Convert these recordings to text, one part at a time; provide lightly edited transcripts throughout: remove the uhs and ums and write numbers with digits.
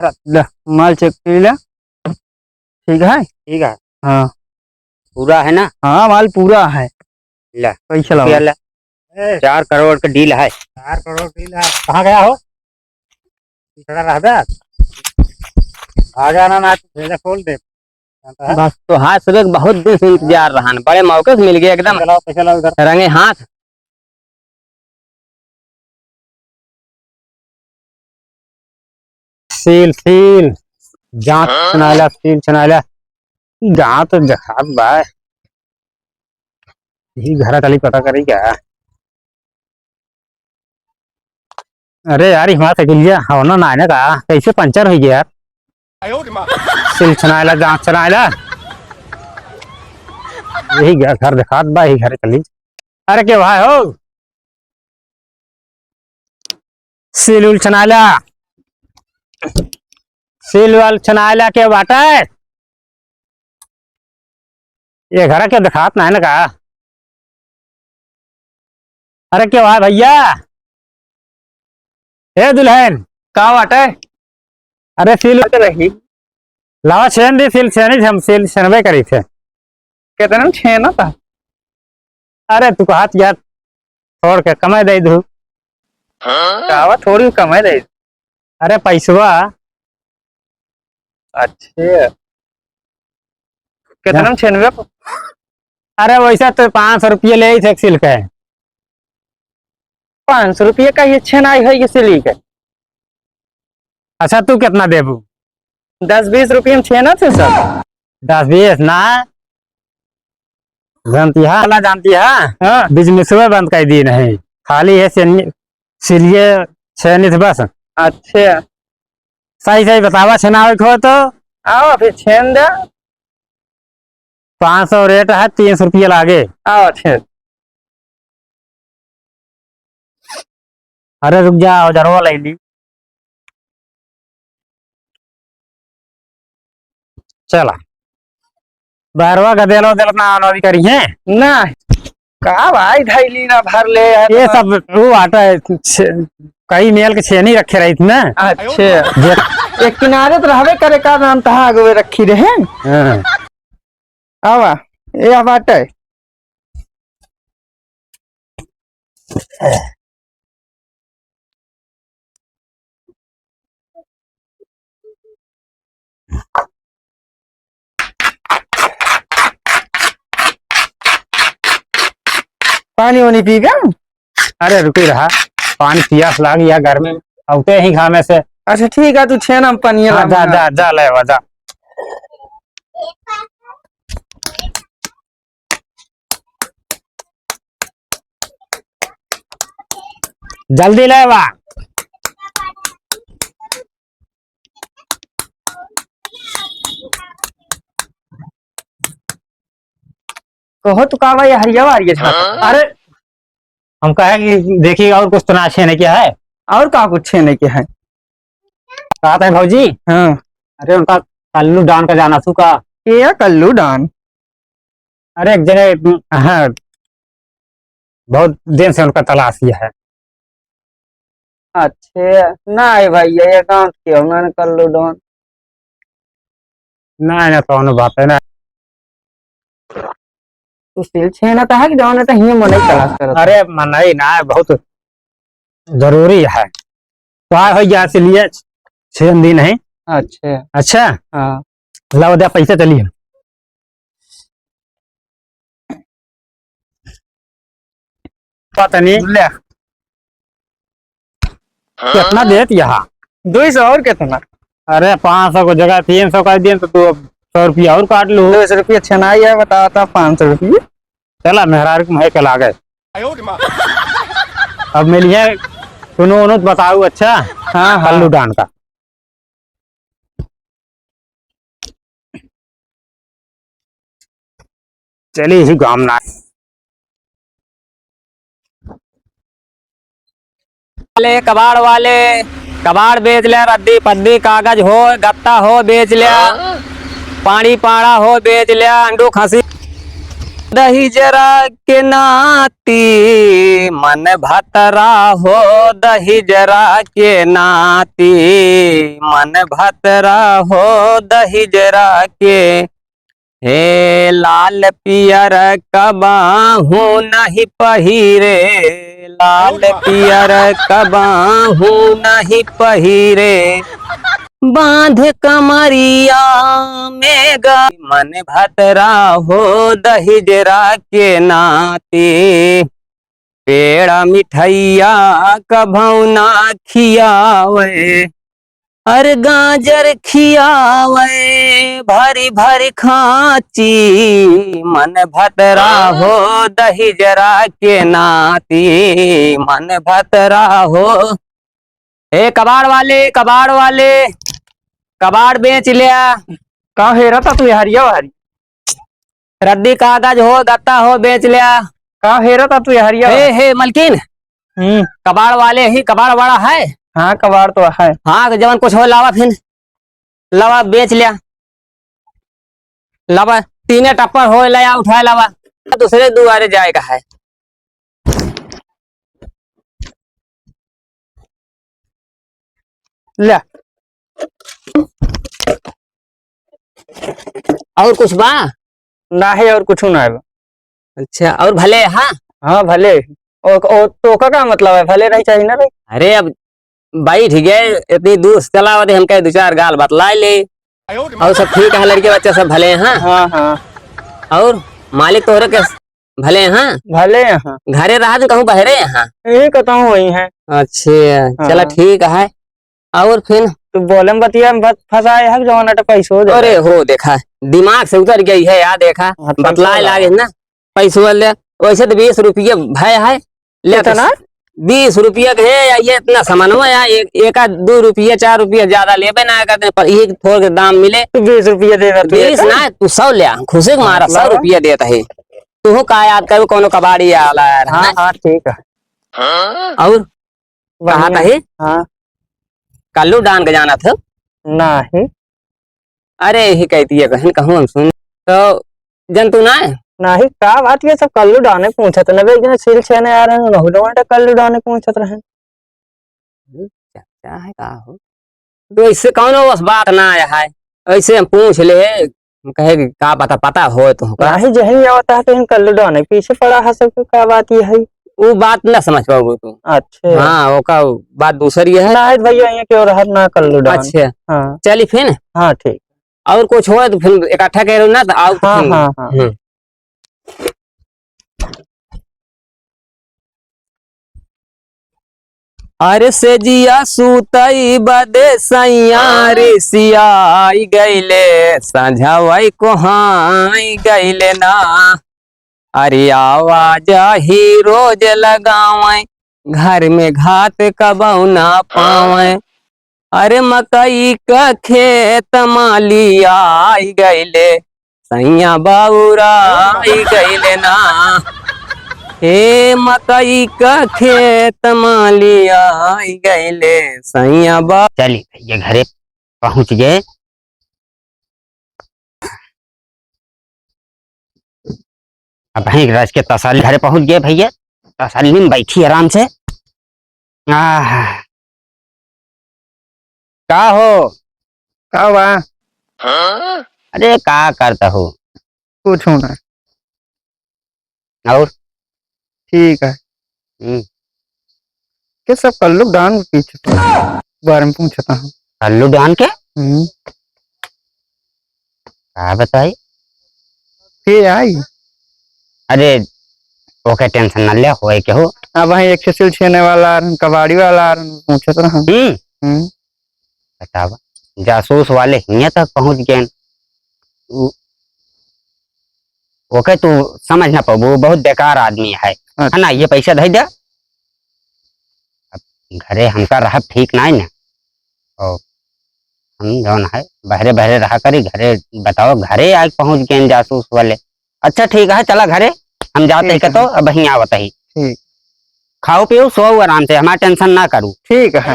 ले, माल चेक कर ले। ठीक है। ठीक है। हाँ पूरा है ना? हाँ माल पूरा है। ले पैसा रुपया लगाओ। ले। 4 करोड़ का डील है। 4 करोड़ डील है। कहाँ गया हो? खड़ा रह बे। आ जाना ना भेजा खोल दे। बस तो हाथ सुबह बहुत दिन से इंतजार रहा न, बड़े मौके से मिल गया एकदम पैसा लाओ इधर। रंगे हाथ। सील सील जांच चनाला सील चनाला गाँव तो जखात बा यही घर खाली पता करी क्या। अरे यार हमारा साइकिलिया होना ना आने का कैसे पंचर हो गया यार। सील चनाला जांच चनाला यही घर दिखात बा यही घर चली। अरे क्या भाई हो सील उल चनाला सील वाल चनाला के बाटा है ये घर क्या दिखात ना है ना का। अरे क्या भाई भैया ए दुल्हन का बाटा है? अरे सील रही लावा छेन दी सील छेनी हम सील छेनबे करी थे। कितना छेना था? अरे तू हाथ यार छोड़ के कमाई दे दू। कावा थोड़ी कमाई दे। अरे पैसवा अच्छे कितना छेनवे? अरे वैसा तो 500 रुपये ले थे सील के। 500 रुपये का ये छेनाई है ये सिली के। अच्छा तू कितना देबू? 10-20 रुपये में छेना थे सब। 10-20 ना जानती है ना जानती है। हाँ बिजनेस बंद कर दी नहीं खाली है सिलिए छेनी थे बस। अच्छे सही सही बतावा छेनावे को तो आओ फिर छेन दे। 500 रेट है 300 रुपये लागे। आओ अच्छे। अरे रुक जा औजारवा ले ली। चला बारवा गदेलो दिल अपना अनवादी करी है ना का भाई धैली ना भर ले यार। ये सब वो आटा है कई मेल के छेनी रखे रही थी ना। अच्छे एक किनारे तो रहबे करे का नाम तहा आगे रखी रहे। हाँ। आवा ये बात है। पानी वानी पी गया? अरे रुकी रहा पानी पियास लाग या घर में औते ही खामे से। अच्छा ठीक है तू छेना में पानी हाँ, जा जा जा ले जा जल्दी ले वा। कहो तो का भाई हरिया आ रही है। अरे हम कहे कि देखिए और कुछ तो ना छेने क्या है और का कुछ छेने के है? कहा था भौजी। हाँ अरे उनका कल्लू डान का जाना थू का। ये कल्लू डान? अरे एक जने हाँ बहुत दिन से उनका तलाश किया है। अच्छे ना भाई ये काम क्यों मैंने कल्लू डान ना ना कौन बात है ना। तू सिल छेना था कि डान था ही मन तलाश कर। अरे मनाई ना बहुत जरूरी है वहाँ हो गया इसलिए 6 दिन है। अच्छे अच्छा हाँ लाओ दे पैसे चलिए। पता नहीं ले कितना देत यहाँ 200 और कितना? अरे 500 को जगह 300 का दिन तो तू 100 रुपया और काट लो। 200 रुपये छनाई है बताया था 500 रुपये। चला मेहरार को कल आ गए अब मिलिए सुनो उनो बताओ। अच्छा हाँ कल्लू डान का चलिए इसी गाँव ना वाले कबाड़ बेच लिया रद्दी पद्दी कागज हो गत्ता हो बेच लिया पानी पाड़ा हो बेच लिया अंडू खसी दही जरा के नाती मन भतरा हो, दही जरा के नाती मन भतरा हो, दही जरा के। हे लाल पियर कबाहू नहीं पहिरे, लाल पियर कबाहू नहीं पहिरे, बांध कमरिया में गा मन भतरा हो, दही जरा के नाते। पेड़ा मिठैया कभौना खियावे, अरे गाजर खियावे भरी भरी खाची, मन भतरा हो, दही जरा के नाती मन भतरा हो। ए कबाड़ वाले, कबाड़ वाले, कबाड़ बेच लिया। का हेरा था तू हरिया वारी? रद्दी कागज हो, गत्ता हो, बेच लिया। का हेरा था तू हरिया? हे मलकिन, कबाड़ वाले ही, कबाड़ वाला है? हाँ कबाड़ तो है। हाँ जवन कुछ हो लावा, फिर लावा बेच लिया। लावा तीने टप्पर हो लाया, उठाए लावा, दूसरे दुआरे जाएगा है। ले और कुछ बा? ना है और कुछ ना है। अच्छा और भले? हाँ हाँ भले। और तो का मतलब है भले नहीं चाहिए ना रे? अरे अब बैठ गए इतनी दूर से चला हम कहे दो चार गाल बतला ले। और सब ठीक है, लड़के बच्चे सब भले हैं? हाँ हाँ। और मालिक तोहरे के भले हैं? भले हैं। घरे रहा तो कहूँ बहरे यहाँ? यही कहता हूँ वही है। अच्छा चला ठीक है। और फिर तू बोले में बतिया में फंसाए है जो ना पैसो दे। अरे हो देखा दिमाग से उतर गई है यार, देखा बतलाए लागे ना पैसो ले। वैसे तो 20 रुपये भय है, लेता ना 20 रुपये के है या ये इतना सामान हुआ या एक 2 रुपये 4 रुपये ज्यादा ले ना करते, पर एक थोड़े दाम मिले। 20 रुपये दे 20 ना तू 100 ले, खुशी के मारा 100 रुपये देता है। तू का याद कर कोनो कबाड़ी आला यार। हाँ हाँ ठीक है। और कहा था ही? हाँ कल्लू डान के जाना था? नहीं। अरे ही कहती है कहीं कहूँ हम सुन तो जंतु ना है? नहीं का बात ये सब कल्लू डाने पूछत न बे सिल छेने आ रहे हैं बहुडोंटे कल्लू डाने पूछत रहे। क्या है का हो तो इससे कौन बस बात ना आया है, ऐसे हम पूछ ले कहे का पता हो तो नहीं जही आवता है तो कल्लू डाने पीछे पड़ा है सब का बात ये है। वो बात ना समझ पाओगे तुम। अच्छा हाँ वो का बात दूसरी है ना भैया ये क्यों रहा ना कल्लू डान। अच्छा हाँ चलिए फिर। हाँ ठीक। और कुछ हो तो फिर इकट्ठा करो ना तो आओ। हाँ हाँ हाँ। अरे से जिया सूतई बदे सैया रे सियाई गईले, संझावई को हाई गईले ना। अरे आवाज ही रोज लगावे, घर में घात कबऊ ना पावे। अरे मकई का खेत माली आई गईले, सैया बाबूरा आई गईले ना। हे मकई का खेत माली आई गईले, सैया बा। चलिए भैया घरे पहुंच गए। अब भाई राज के तसल्ली घरे पहुंच गए भैया, तसल्ली में बैठी आराम से। का हो? का हुआ? अरे का करता हो? कुछ ना। और ठीक है। के सब कल्लू डान पीछे बारे में पूछता हूँ। कल्लू डान के का बताई? के आई? अरे ओके टेंशन न ले, होए के हो। अब वही एक सिल छेने वाला कबाड़ी वाला पूछत रहा। बतावा जासूस वाले यहाँ तक पहुंच गए। ओके तू समझ ना पाबू, बहुत बेकार आदमी है ना। ये पैसा दे दे, अब घरे हमका रहा ठीक ना है ना। और हम जौन है बहरे बहरे रहा करी, घरे बताओ घरे आज पहुंच गए जासूस वाले। अच्छा ठीक है चला घरे हम जाते हैं तो अब वहीं आवत ही। ठीक। खाओ पियो सो आराम से, हमारा टेंशन ना करूँ। ठीक है।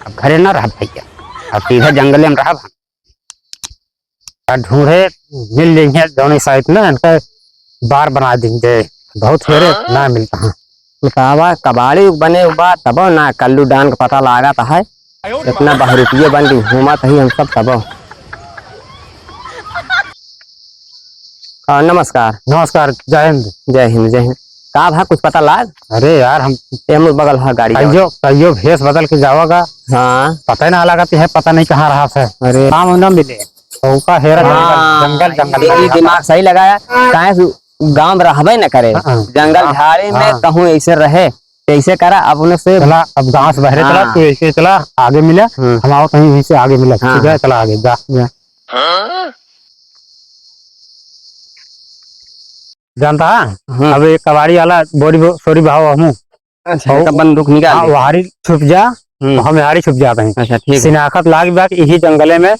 अब घरे ना रह भैया, अब सीधे जंगल में रहा। ढूंढे मिल जाएंगे दोनों साइड ना इनका बार बना देंगे बहुत फेरे ना मिलता है। बतावा कबाड़ी बने हुआ तब ना कल्लू डान का पता लगा था है इतना बहरूपिये बन के घूमा ही हम सब तब। नमस्कार। नमस्कार, जय हिंद। जय हिंद जय हिंद। का भा कुछ पता लाग? अरे यार हम तेमर बगल है गाड़ी कहियो भेष बदल के जाओगा। हाँ पता ही ना लगा है, पता नहीं कहाँ रहा है। अरे काम ना मिले तो का हेरा जंगल जंगल दिमाग सही लगाया। काहे गांव में रहबे न करे जंगल झाड़ी में कहूँ ऐसे रहे ऐसे करा अपने से। चला अब गाँव से बहरे चला तो ऐसे चला आगे मिला हम आओ कहीं वहीं से आगे मिला। ठीक है चला आगे जा जानता है। अब एक कबाड़ी वाला सोरी भाव हम अच्छा बंदूक निकाल वहारी छुप जा हम यहाँ छुप जाते हैं। अच्छा ठीक है। सिनाखत लाग बाग यही जंगले में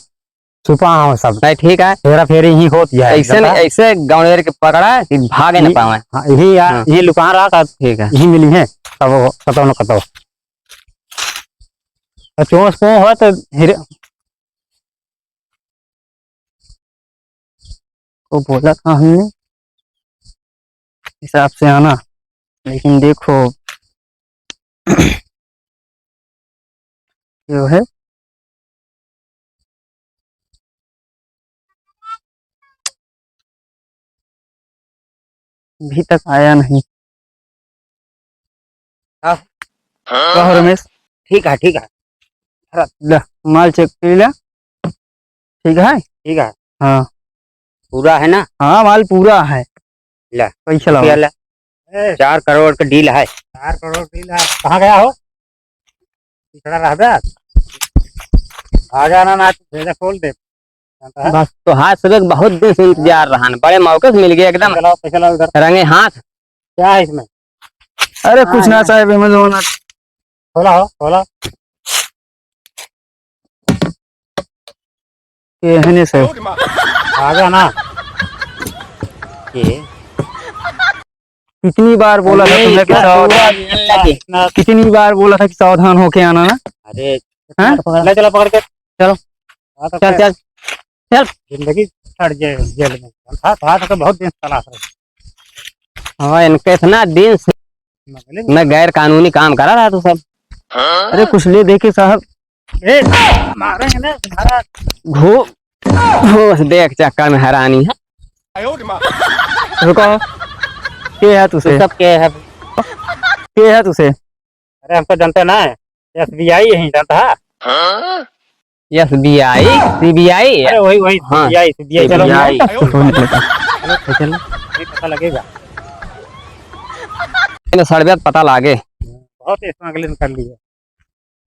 छुपा हूँ सब। ठीक है फेरा फेरी यही होत जाए ऐसे ऐसे गाँव के पकड़ा कि भागे न पावे। यही यही लुका रहा। ठीक है यही मिली है तब कतो न कतो चोस को हो तो हिरे को बोला था हमने हिसाब से आना। लेकिन देखो जो है अभी तक आया नहीं। कहो रमेश। ठीक है ठीक है। ले माल चेक कर ले। ठीक है ठीक है हाँ पूरा है ना? हाँ माल पूरा है। ले पैसा लगा 4 करोड़ का डील है। 4 करोड़ डील है। कहाँ गया हो? आ जाना ना भेजा खोल दे। बस तो हाथ से बहुत दिन से इंतजार रहा बड़े मौके से मिल गए एकदम रंगे हाथ। क्या है इसमें? अरे कुछ ना साहब अमेज़न खोला हो खोला कहने से आ गया ना। कितनी बार बोला था तुम्हें कि सावधान, कितनी बार बोला था कि सावधान होके आना ना। अरे ले चलो पकड़ के चलो चल चल चल जिंदगी छड़ जाए जेल में था तो बहुत दिन तलाश रहे। हाँ इनके इतना दिन से मैं गैर कानूनी काम करा रहा तू सब। अरे कुछ ले देखे साहब मारेंगे ना तुम्हारा घूस देख चक्कर में हैरानी है। रुको के है तुसे? सब के है तुसे? अरे हमको जानते ना SBI यही जानता है। SBI CBI अरे वही हाँ CBI चलो चलो पता लगेगा। सर्वे पता लागे बहुत स्मगलिंग कर लिया।